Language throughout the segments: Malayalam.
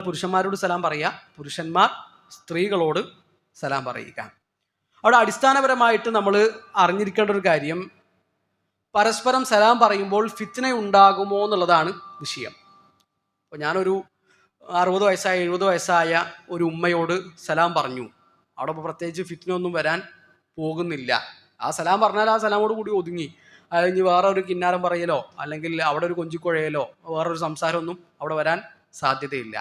പുരുഷന്മാരോട് സലാം പറയുക, പുരുഷന്മാർ സ്ത്രീകളോട് സലാം പറയുക. അവിടെ അടിസ്ഥാനപരമായിട്ട് നമ്മൾ അറിഞ്ഞിരിക്കേണ്ട ഒരു കാര്യം, പരസ്പരം സലാം പറയുമ്പോൾ ഫിത്ന ഉണ്ടാകുമോ എന്നുള്ളതാണ് വിഷയം. അപ്പോൾ ഞാനൊരു 60 വയസ്സായ 70 വയസ്സായ ഒരു ഉമ്മയോട് സലാം പറഞ്ഞു. അവിടെ ഇപ്പോൾ പ്രത്യേകിച്ച് ഫിത്ന ഒന്നും വരാൻ പോകുന്നില്ല. ആ സലാം പറഞ്ഞാൽ ആ സലാമോട് കൂടി ഒതുങ്ങി. അത് കഴിഞ്ഞ് വേറെ ഒരു കിന്നാരം പറയലോ അല്ലെങ്കിൽ അവിടെ ഒരു കൊഞ്ചിക്കുഴയലോ വേറൊരു സംസാരമൊന്നും അവിടെ വരാൻ സാധ്യതയില്ല.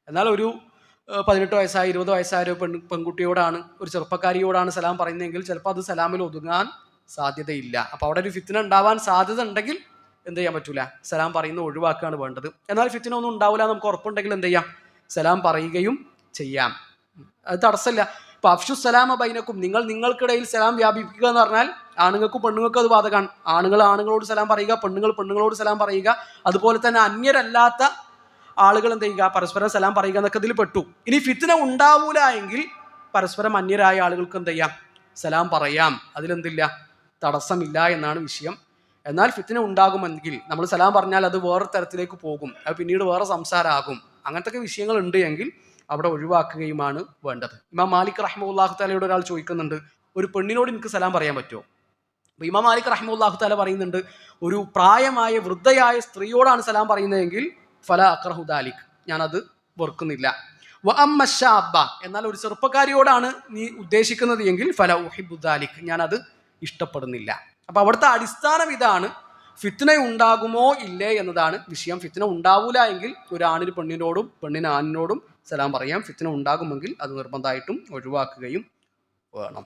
എന്നാൽ ഒരു 18 വയസ്സായ 20 വയസ്സായ ഒരു പെൺകുട്ടിയോടാണ്, ഒരു ചെറുപ്പക്കാരിയോടാണ് സലാം പറയുന്നതെങ്കിൽ ചിലപ്പോൾ അത് സലാമിൽ ഒതുങ്ങാൻ സാധ്യതയില്ല. അപ്പോൾ അവിടെ ഒരു ഫിത്ന ഉണ്ടാവാൻ സാധ്യത ഉണ്ടെങ്കിൽ എന്ത് ചെയ്യാൻ പറ്റൂല, സലാം പറയുന്നത് ഒഴിവാക്കുകയാണ് വേണ്ടത്. എന്നാൽ ഫിത്ന ഒന്നും ഉണ്ടാവില്ല നമുക്ക് ഉറപ്പുണ്ടെങ്കിൽ എന്ത് ചെയ്യാം, സലാം പറയുകയും ചെയ്യാം. അത് തടസ്സമില്ല. ഇപ്പൊ അഫ്ഷു സലാമ ബൈനക്കും, നിങ്ങൾക്കിടയിൽ സലാം വ്യാപിപ്പിക്കുക എന്ന് പറഞ്ഞാൽ ആണുങ്ങൾക്കും പെണ്ണുങ്ങൾക്കും അത് ബാധകമാണ്. ആണുങ്ങൾ ആണുങ്ങളോട് സലാം പറയുക, പെണ്ണുങ്ങൾ പെണ്ണുങ്ങളോട് സലാം പറയുക. അതുപോലെ തന്നെ അന്യരല്ലാത്ത ആളുകൾ എന്ത് ചെയ്യുക, പരസ്പരം സലാം പറയുക എന്നൊക്കെ ഇതിൽ പെട്ടു. ഇനി ഫിത്ന ഉണ്ടാവൂല എങ്കിൽ പരസ്പരം അന്യരായ ആളുകൾക്ക് എന്ത് ചെയ്യാം, സലാം പറയാം. അതിലെന്തില്ല, തടസ്സമില്ല എന്നാണ് വിഷയം. എന്നാൽ ഫിത്ന ഉണ്ടാകുമെങ്കിൽ നമ്മൾ സലാം പറഞ്ഞാൽ അത് വേറെ തരത്തിലേക്ക് പോകും, അത് പിന്നീട് വേറെ സംസാരമാകും. അങ്ങനത്തെ വിഷയങ്ങൾ ഉണ്ട് എങ്കിൽ അവിടെ ഒഴിവാക്കുകയുമാണ് വേണ്ടത്. ഇമാം മാലിക് റഹ്മത്തുള്ളാഹി തആലയോട് ഒരാൾ ചോദിക്കുന്നുണ്ട്, ഒരു പെണ്ണിനോട് എനിക്ക് സലാം പറയാൻ പറ്റുമോ? അപ്പോൾ ഇമാം മാലിക് റഹ്മത്തുള്ളാഹി തആല പറയുന്നുണ്ട്, ഒരു പ്രായമായ വൃദ്ധയായ സ്ത്രീയോടാണ് സലാം പറയുന്നതെങ്കിൽ ഫല അക്റഹു ദാലിക്, ഞാനത് വെറുക്കുന്നില്ല. വ അമ്മ ശാബ, എന്നാൽ ഒരു ചെറുപ്പക്കാരിയോടാണ് നീ ഉദ്ദേശിക്കുന്നത് എങ്കിൽ ഫല ഉഹിബ്ബു ദാലിക്, ഞാനത് ഇഷ്ടപ്പെടുന്നില്ല. അപ്പോൾ അവിടുത്തെ അടിസ്ഥാനം ഇതാണ്, ഫിത്ന ഉണ്ടാകുമോ ഇല്ലേ എന്നതാണ് വിഷയം. ഫിത്ന ഉണ്ടാവൂല എങ്കിൽ ഒരു ആണിന് പെണ്ണിനോടും പെണ്ണിന് ആണിനോടും സലാം പറയാം. ഫിത്ന ഉണ്ടാകുമെങ്കിൽ അത് നിർബന്ധമായിട്ടും ഒഴിവാക്കുകയും വേണം.